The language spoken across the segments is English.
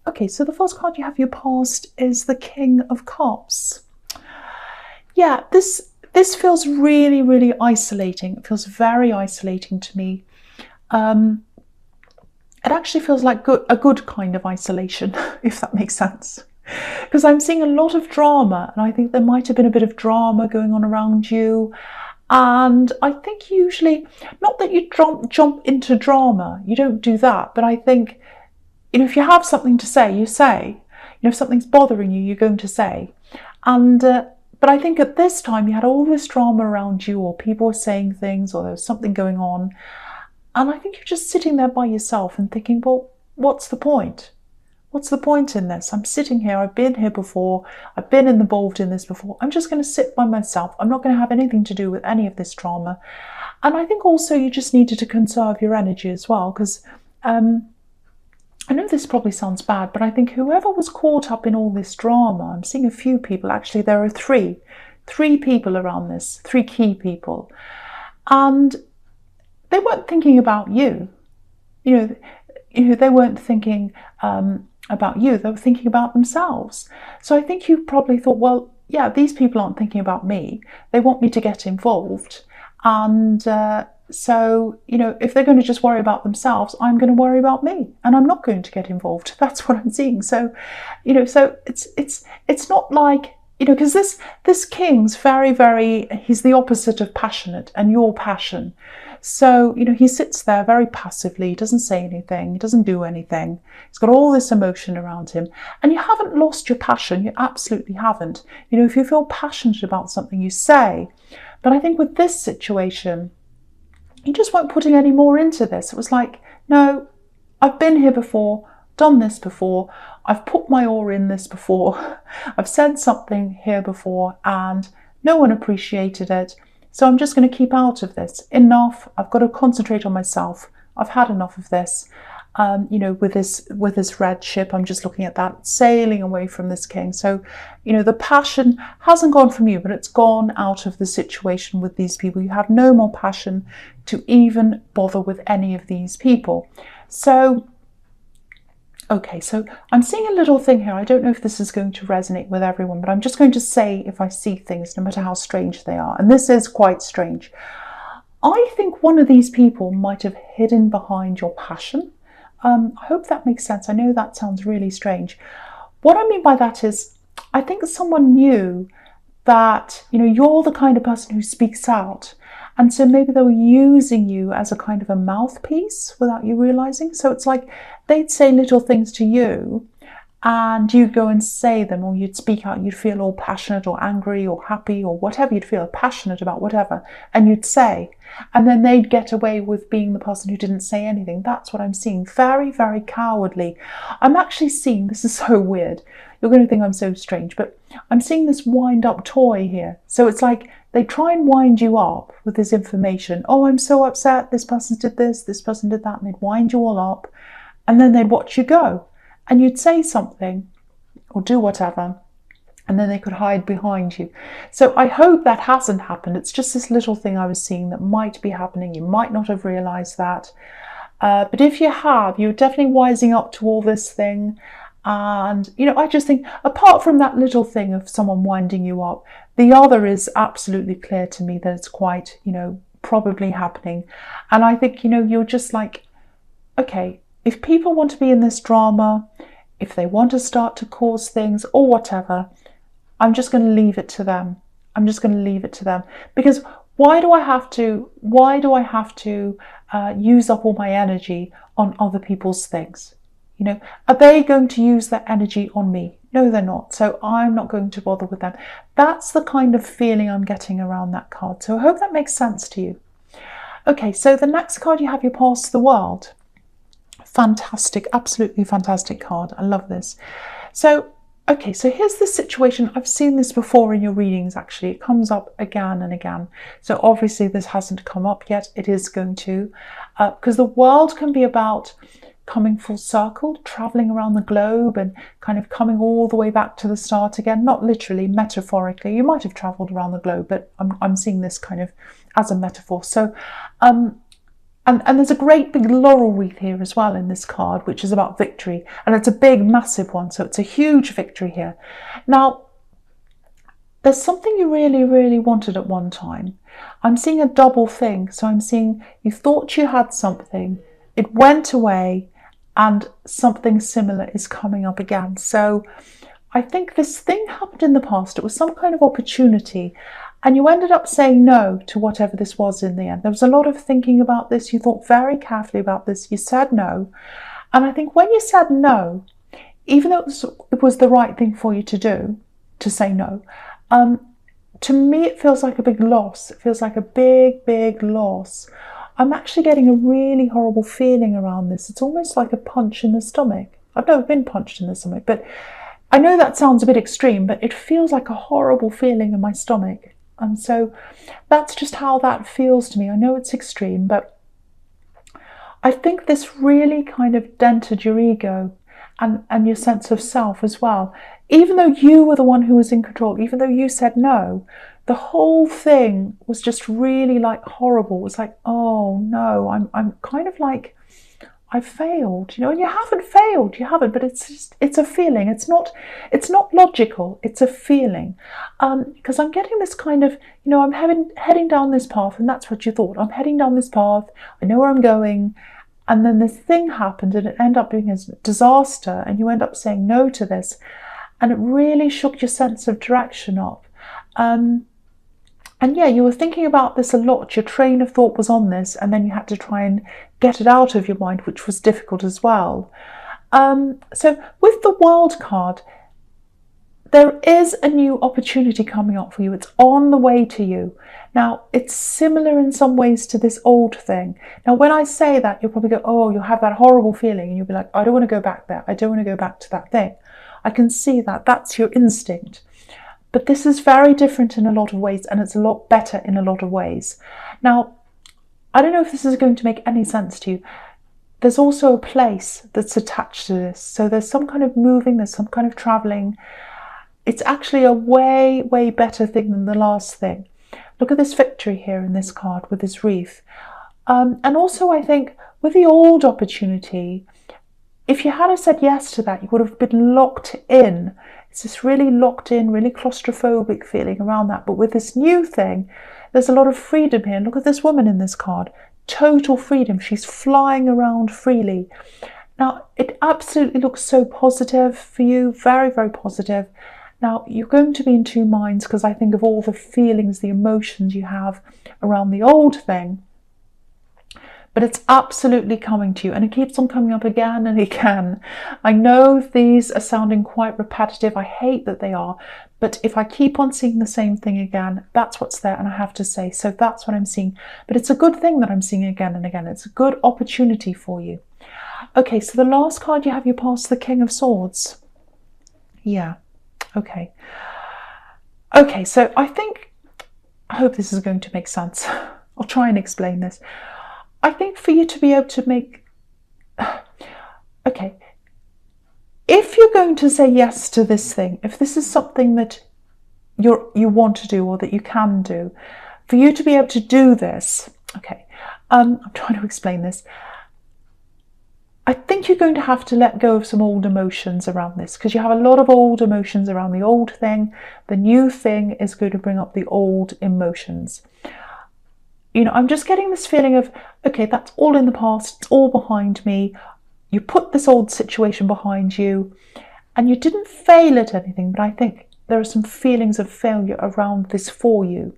Okay, so the first card you have your past is the King of Cups. Yeah, this feels really, really isolating. It feels very isolating to me. It actually feels like a good kind of isolation, if that makes sense. Because I'm seeing a lot of drama, and I think there might have been a bit of drama going on around you. And I think usually, not that you jump into drama, you don't do that, but I think, if you have something to say, you say. If something's bothering you, you're going to say. And but I think at this time you had all this drama around you, or people were saying things, or there was something going on. And I think you're just sitting there by yourself and thinking, well, what's the point? What's the point in this? I'm sitting here, I've been here before, I've been involved in this before. I'm just going to sit by myself. I'm not going to have anything to do with any of this drama. And I think also you just needed to conserve your energy as well, because I know this probably sounds bad, but I think whoever was caught up in all this drama, I'm seeing a few people, actually there are three people around this, three key people. And they weren't thinking about you. They weren't thinking about you, they were thinking about themselves. So I think you probably thought, well, yeah, these people aren't thinking about me. They want me to get involved. And so, if they're going to just worry about themselves, I'm going to worry about me, and I'm not going to get involved. That's what I'm seeing. So, so it's not like, because this king's very, very, he's the opposite of passionate, and you're passion. So, he sits there very passively, he doesn't say anything, he doesn't do anything. He's got all this emotion around him. And you haven't lost your passion, you absolutely haven't. If you feel passionate about something, you say. But I think with this situation, you just weren't putting any more into this. It was like, no, I've been here before, done this before, I've put my oar in this before, I've said something here before, and no one appreciated it. So I'm just going to keep out of this. Enough. I've got to concentrate on myself. I've had enough of this. With this red ship, I'm just looking at that, sailing away from this king. So, the passion hasn't gone from you, but it's gone out of the situation with these people. You have no more passion to even bother with any of these people. So, okay, so I'm seeing a little thing here. I don't know if this is going to resonate with everyone, but I'm just going to say if I see things, no matter how strange they are. And this is quite strange. I think one of these people might have hidden behind your passion. I hope that makes sense. I know that sounds really strange. What I mean by that is, I think someone knew that, you're the kind of person who speaks out. And so maybe they were using you as a kind of a mouthpiece without you realizing. So it's like they'd say little things to you and you'd go and say them, or you'd speak out, you'd feel all passionate or angry or happy or whatever, you'd feel passionate about whatever, and you'd say, and then they'd get away with being the person who didn't say anything. That's what I'm seeing. Very, very cowardly. I'm actually seeing, this is so weird, you're going to think I'm so strange, but I'm seeing this wind up toy here. So it's like they try and wind you up with this information. Oh, I'm so upset, this person did this person did that, and they'd wind you all up, and then they'd watch you go. And you'd say something or do whatever, and then they could hide behind you. So I hope that hasn't happened. It's just this little thing I was seeing that might be happening. You might not have realized that. But if you have, you're definitely wising up to all this thing. And, I just think, apart from that little thing of someone winding you up, the other is absolutely clear to me that it's quite, probably happening. And I think, you're just like, okay, if people want to be in this drama, if they want to start to cause things or whatever, I'm just going to leave it to them. I'm just going to leave it to them. Because why do I have to use up all my energy on other people's things? Are they going to use that energy on me? No, they're not. So I'm not going to bother with them. That's the kind of feeling I'm getting around that card. So I hope that makes sense to you. Okay, so the next card you have, your Past the World. Fantastic, absolutely fantastic card. I love this. So, okay, so here's the situation. I've seen this before in your readings, actually. It comes up again and again. So obviously this hasn't come up yet. It is going to, because the world can be about coming full circle, traveling around the globe and kind of coming all the way back to the start again. Not literally, metaphorically. You might have traveled around the globe, but I'm seeing this kind of as a metaphor. So, And there's a great big laurel wreath here as well in this card, which is about victory. And it's a big, massive one. So it's a huge victory here. Now, there's something you really, really wanted at one time. I'm seeing a double thing. So I'm seeing you thought you had something, it went away, and something similar is coming up again. So I think this thing happened in the past. It was some kind of opportunity. And you ended up saying no to whatever this was in the end. There was a lot of thinking about this. You thought very carefully about this. You said no. And I think when you said no, even though it was the right thing for you to do, to say no, to me it feels like a big loss. It feels like a big, big loss. I'm actually getting a really horrible feeling around this. It's almost like a punch in the stomach. I've never been punched in the stomach, but I know that sounds a bit extreme, but it feels like a horrible feeling in my stomach. And so that's just how that feels to me. I know it's extreme, but I think this really kind of dented your ego and your sense of self as well. Even though you were the one who was in control, even though you said no, the whole thing was just really like horrible. It was like, oh no, I'm kind of like, I failed, and you haven't failed, you haven't, but it's a feeling. It's not logical, it's a feeling. Because I'm getting this kind of, I'm heading down this path, and that's what you thought. I'm heading down this path, I know where I'm going, and then this thing happened and it ended up being a disaster, and you end up saying no to this, and it really shook your sense of direction up. And yeah, you were thinking about this a lot. Your train of thought was on this, and then you had to try and get it out of your mind, which was difficult as well. So with the wild card, there is a new opportunity coming up for you. It's on the way to you. Now, it's similar in some ways to this old thing. Now, when I say that, you'll probably go, oh, you'll have that horrible feeling, and you'll be like, I don't want to go back there. I don't want to go back to that thing. I can see that. That's your instinct. But this is very different in a lot of ways, and it's a lot better in a lot of ways. Now, I don't know if this is going to make any sense to you. There's also a place that's attached to this. So there's some kind of moving, there's some kind of traveling. It's actually a way, way better thing than the last thing. Look at this victory here in this card with this wreath. And also, I think with the old opportunity, if you had said yes to that, you would have been locked in. It's this really locked in, really claustrophobic feeling around that. But with this new thing, there's a lot of freedom here. Look at this woman in this card. Total freedom. She's flying around freely. Now, it absolutely looks so positive for you. Very, very positive. Now, you're going to be in two minds, because I think of all the feelings, the emotions you have around the old thing. But it's absolutely coming to you, and it keeps on coming up again and again. I know these are sounding quite repetitive. I hate that they are, but if I keep on seeing the same thing again, that's what's there, and I have to say, so that's what I'm seeing. But it's a good thing that I'm seeing again and again. It's a good opportunity for you. Okay, so the last card you have, you pass the King of Swords. Yeah, okay. Okay, so I hope this is going to make sense. I'll try and explain this. I think for you to be able to make, okay, if you're going to say yes to this thing, if this is something that you want to do or that you can do, for you to be able to do this, okay, I'm trying to explain this. I think you're going to have to let go of some old emotions around this, because you have a lot of old emotions around the old thing. The new thing is going to bring up the old emotions. I'm just getting this feeling of, okay, that's all in the past, it's all behind me. You put this old situation behind you, and you didn't fail at anything, but I think there are some feelings of failure around this for you.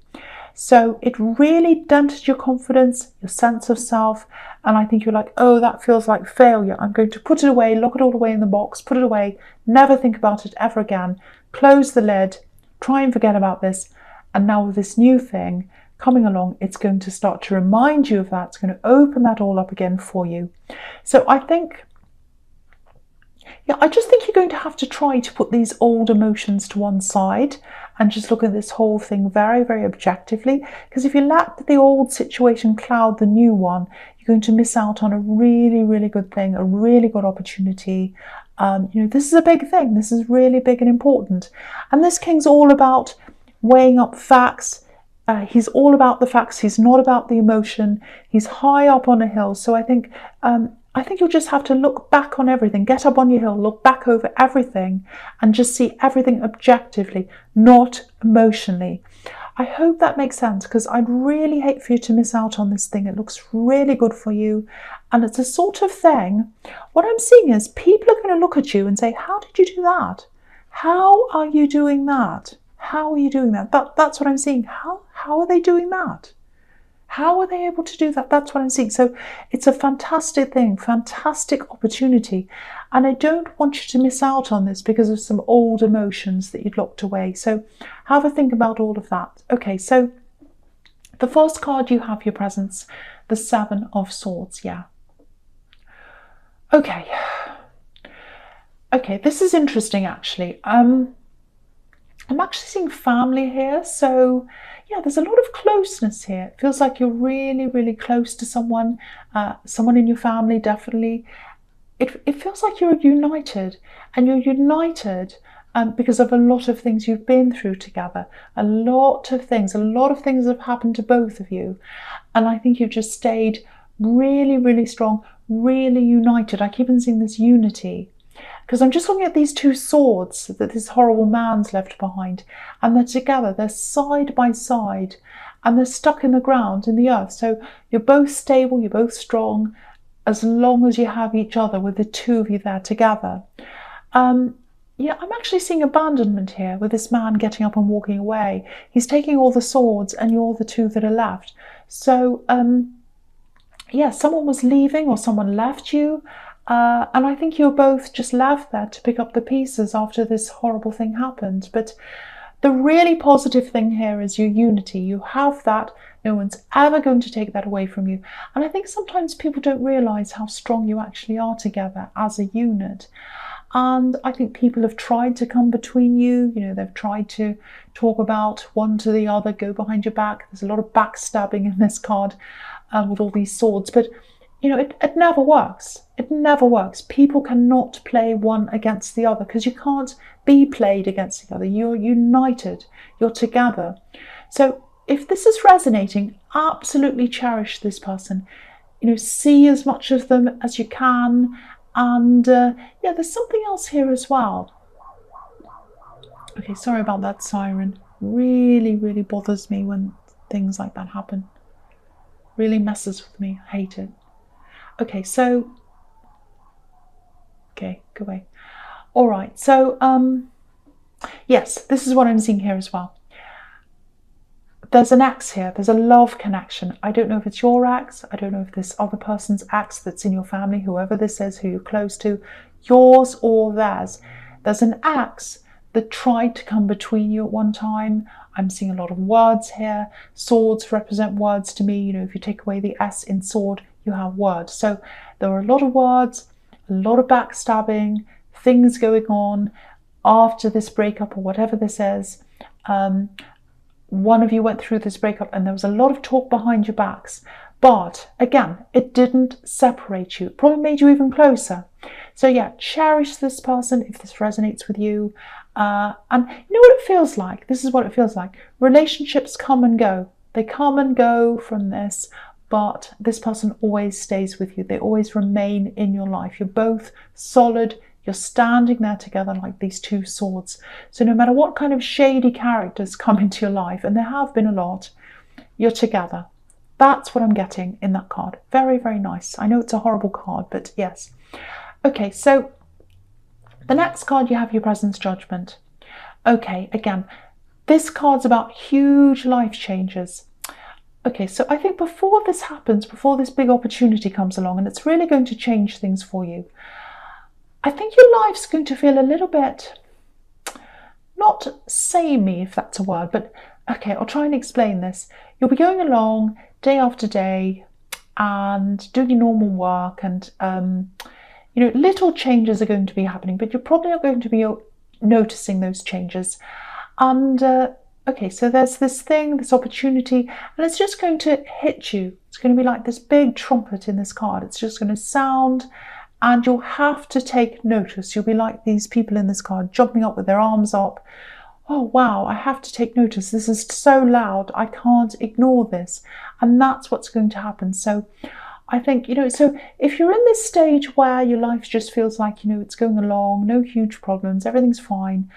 So it really dented your confidence, your sense of self, and I think you're like, oh, that feels like failure. I'm going to put it away, lock it all away in the box, put it away, never think about it ever again, close the lid, try and forget about this. And now with this new thing coming along, it's going to start to remind you of that. It's going to open that all up again for you. So I think, I just think you're going to have to try to put these old emotions to one side and just look at this whole thing very, very objectively. Because if you let the old situation cloud the new one, you're going to miss out on a really, really good thing, a really good opportunity. This is a big thing. This is really big and important. And this King's all about weighing up facts. He's all about the facts. He's not about the emotion. He's high up on a hill. So I think you'll just have to look back on everything. Get up on your hill, look back over everything, and just see everything objectively, not emotionally. I hope that makes sense, because I'd really hate for you to miss out on this thing. It looks really good for you. And it's a sort of thing, what I'm seeing is people are going to look at you and say, how did you do that? How are you doing that? How are you doing that? That's what I'm seeing. How are they doing that? How are they able to do that? That's what I'm seeing. So it's a fantastic thing, fantastic opportunity. And I don't want you to miss out on this because of some old emotions that you'd locked away. So have a think about all of that. Okay, so the first card you have, your presence, the Seven of Swords. Yeah. Okay. Okay, this is interesting actually. I'm actually seeing family here. So yeah, there's a lot of closeness here. It feels like you're really, really close to someone, someone in your family, definitely. It feels like you're united, and you're united because of a lot of things you've been through together. A lot of things have happened to both of you. And I think you've just stayed really, really strong, really united. I keep on seeing this unity, because I'm just looking at these two swords that this horrible man's left behind, and they're together, they're side by side, and they're stuck in the ground, in the earth. So you're both stable, you're both strong, as long as you have each other, with the two of you there together. Yeah, I'm actually seeing abandonment here, with this man getting up and walking away. He's taking all the swords, and you're the two that are left. So yeah, someone was leaving, or someone left you. And I think you're both just left there to pick up the pieces after this horrible thing happened. But the really positive thing here is your unity. You have that. No one's ever going to take that away from you. And I think sometimes people don't realise how strong you actually are together as a unit. And I think people have tried to come between you. You know, they've tried to talk about one to the other, go behind your back. There's a lot of backstabbing in this card with all these swords. But you know, it never works. It never works. People cannot play one against the other, because you can't be played against the other. You're united. You're together. So if this is resonating, absolutely cherish this person. You know, see as much of them as you can. And yeah, there's something else here as well. Okay, sorry about that siren. Really, really bothers me when things like that happen. Really messes with me. I hate it. Okay, so, okay, go away. All right, so, yes, this is what I'm seeing here as well. There's an ex here. There's a love connection. I don't know if it's your ex. I don't know if this other person's ex that's in your family, whoever this is, who you're close to, yours or theirs. There's an ex that tried to come between you at one time. I'm seeing a lot of words here. Swords represent words to me. You know, if you take away the S in sword, you have words. So there are a lot of words, a lot of backstabbing, things going on after this breakup or whatever this is. One of you went through this breakup and there was a lot of talk behind your backs. But again, it didn't separate you. It probably made you even closer. So yeah, cherish this person if this resonates with you. And you know what it feels like? This is what it feels like. Relationships come and go. They come and go from this. But this person always stays with you. They always remain in your life. You're both solid. You're standing there together like these two swords. So no matter what kind of shady characters come into your life, and there have been a lot, you're together. That's what I'm getting in that card. Very, very nice. I know it's a horrible card, but yes. Okay, so the next card you have, your presence, judgment. Okay, again, this card's about huge life changes. Okay, so I think before this happens, before this big opportunity comes along, and it's really going to change things for you, I think your life's going to feel a little bit, not samey, if that's a word, but okay, I'll try and explain this. You'll be going along day after day and doing your normal work, and you know, little changes are going to be happening, but you're probably not going to be noticing those changes. And okay, so there's this thing, this opportunity, and it's just going to hit you. It's going to be like this big trumpet in this card. It's just going to sound, and you'll have to take notice. You'll be like these people in this card, jumping up with their arms up, oh wow, I have to take notice. This is so loud. I can't ignore this. And that's what's going to happen. So I think, so if you're in this stage where your life just feels like, it's going along, no huge problems, everything's fine,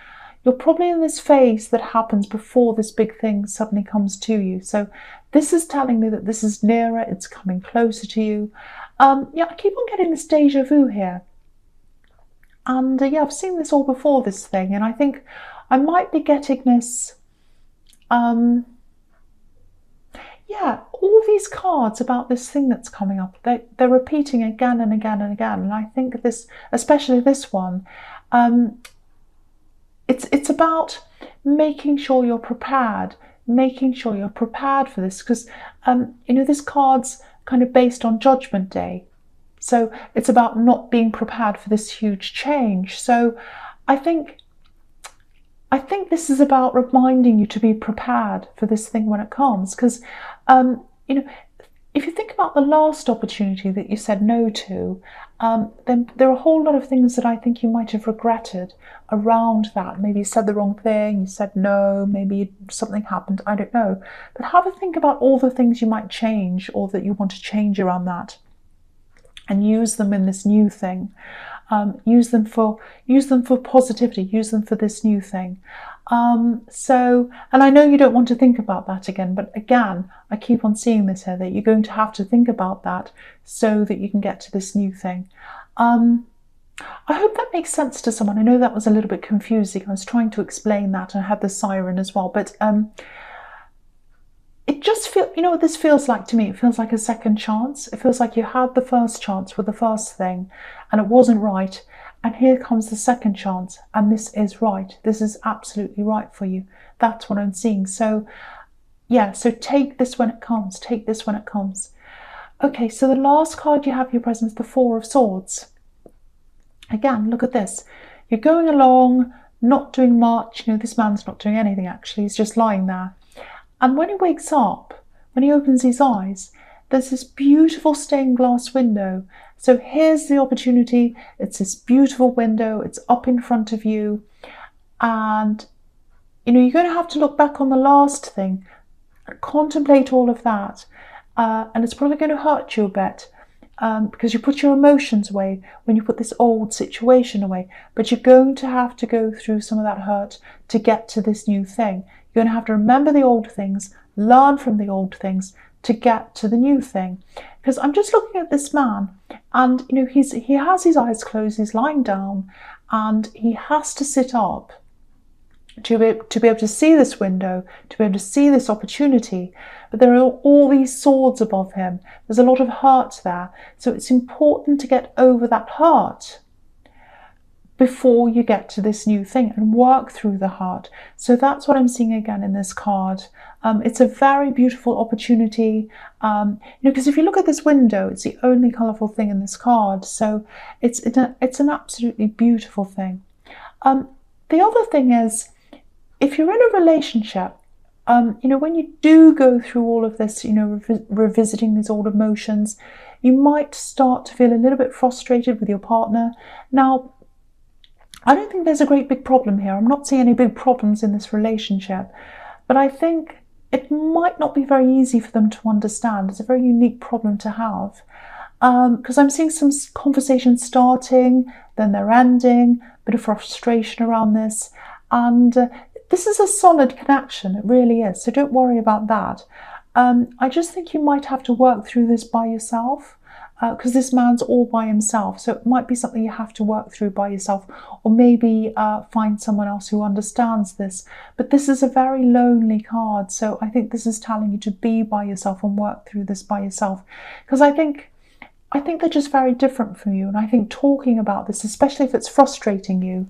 you're probably in this phase that happens before this big thing suddenly comes to you. So this is telling me that this is nearer, it's coming closer to you. Yeah, I keep on getting this deja vu here. And yeah, I've seen this all before, this thing, and I think I might be getting this, yeah, all these cards about this thing that's coming up, they're repeating again and again and again. And I think this, especially this one, it's about making sure you're prepared, for this, because this card's kind of based on Judgment Day. So it's about not being prepared for this huge change. So I think this is about reminding you to be prepared for this thing when it comes. Because, if you think about the last opportunity that you said no to, then there are a whole lot of things that I think you might have regretted around that. Maybe you said the wrong thing, you said no, maybe something happened, I don't know. But have a think about all the things you might change or that you want to change around that, and use them in this new thing. Use them for positivity. Use them for this new thing. So, and I know you don't want to think about that again, but again, I keep on seeing this here, that you're going to have to think about that so that you can get to this new thing. I hope that makes sense to someone. I know that was a little bit confusing. I was trying to explain that. I had the siren as well, but it just feels, what this feels like to me? It feels like a second chance. It feels like you had the first chance with the first thing and it wasn't right. And here comes the second chance, and this is right. This is absolutely right for you. That's what I'm seeing. So yeah, so take this when it comes. Take this when it comes. Okay, so the last card you have in your presence, the Four of Swords. Again, look at this. You're going along, not doing much. This man's not doing anything actually. He's just lying there. And when he wakes up, when he opens his eyes, there's this beautiful stained glass window. So here's the opportunity. It's this beautiful window. It's up in front of you. And, you're going to have to look back on the last thing, contemplate all of that. And it's probably going to hurt you a bit because you put your emotions away when you put this old situation away. But you're going to have to go through some of that hurt to get to this new thing. You're going to have to remember the old things, learn from the old things to get to the new thing. Because I'm just looking at this man, and he has his eyes closed, he's lying down, and he has to sit up to be able to see this window, to be able to see this opportunity. But there are all these swords above him. There's a lot of hurt there. So it's important to get over that hurt before you get to this new thing and work through the heart. So that's what I'm seeing again in this card. It's a very beautiful opportunity, because if you look at this window, it's the only colourful thing in this card. So it's an absolutely beautiful thing. The other thing is, if you're in a relationship, when you do go through all of this, revisiting these old emotions, you might start to feel a little bit frustrated with your partner. Now, I don't think there's a great big problem here. I'm not seeing any big problems in this relationship, but I think it might not be very easy for them to understand. It's a very unique problem to have, because I'm seeing some conversations starting, then they're ending, a bit of frustration around this, and this is a solid connection. It really is. So don't worry about that. I just think you might have to work through this by yourself. Because this man's all by himself, so it might be something you have to work through by yourself, or maybe find someone else who understands this. But this is a very lonely card, so I think this is telling you to be by yourself and work through this by yourself, because I think they're just very different from you. And I think talking about this, especially if it's frustrating you,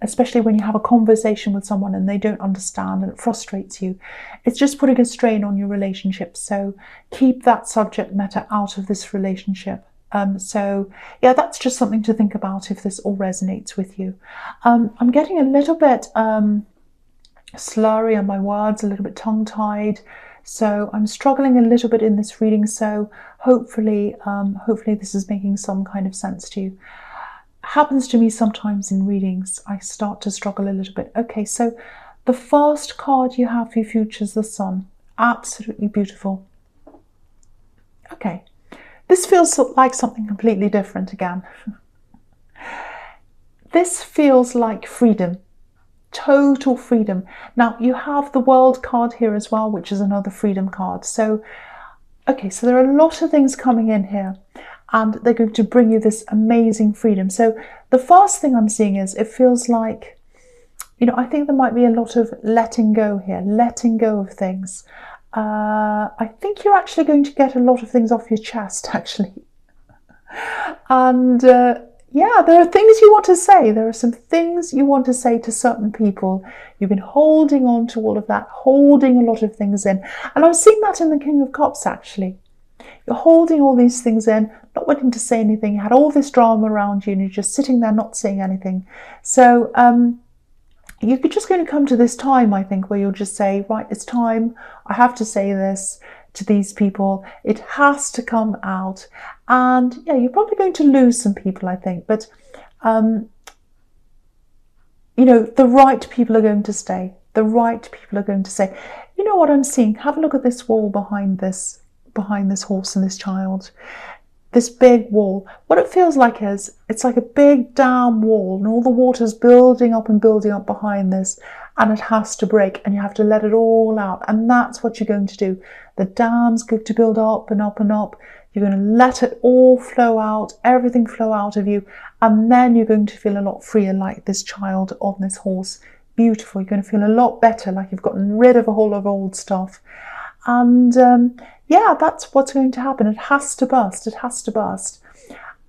especially when you have a conversation with someone and they don't understand and it frustrates you, it's just putting a strain on your relationship. So keep that subject matter out of this relationship. So yeah, that's just something to think about if this all resonates with you. I'm getting a little bit slurry on my words, a little bit tongue-tied, so I'm struggling a little bit in this reading. So hopefully this is making some kind of sense to you. happens to me sometimes in readings. I start to struggle a little bit. Okay, so the first card you have for your future is the Sun. Absolutely beautiful. Okay, this feels like something completely different again. This feels like freedom, total freedom. Now, you have the World card here as well, which is another freedom card. So, okay, so there are a lot of things coming in here, and they're going to bring you this amazing freedom. So the first thing I'm seeing is it feels like, you know, I think there might be a lot of letting go here, letting go of things. I think you're actually going to get a lot of things off your chest, actually. And yeah, there are things you want to say. There are some things you want to say to certain people. You've been holding on to all of that, holding a lot of things in. And I'm seeing that in the King of Cups, actually. You're holding all these things in, not wanting to say anything. You had all this drama around you and you're just sitting there not saying anything. So you're just going to come to this time, I think, where you'll just say, right, it's time. I have to say this to these people. It has to come out. And yeah, you're probably going to lose some people, I think. But, you know, the right people are going to stay. The right people are going to stay. You know what I'm seeing? Have a look at this wall behind this horse and this child. This big wall. What it feels like is it's like a big dam wall, and all the water's building up behind this, and it has to break, and you have to let it all out. And that's what you're going to do. The dam's going to build up and up and up. You're going to let it all flow out, everything flow out of you, and then you're going to feel a lot freer, like this child on this horse. Beautiful. You're going to feel a lot better, like you've gotten rid of a whole lot of old stuff. And yeah, that's what's going to happen. It has to burst. It has to burst.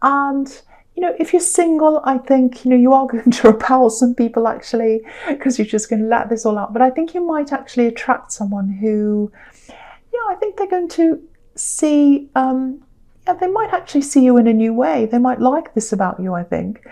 And, you know, if you're single, I think, you know, you are going to repel some people, actually, because you're just going to let this all out. But I think you might actually attract someone who, yeah, I think they're going to see, yeah, they might actually see you in a new way. They might like this about you, I think.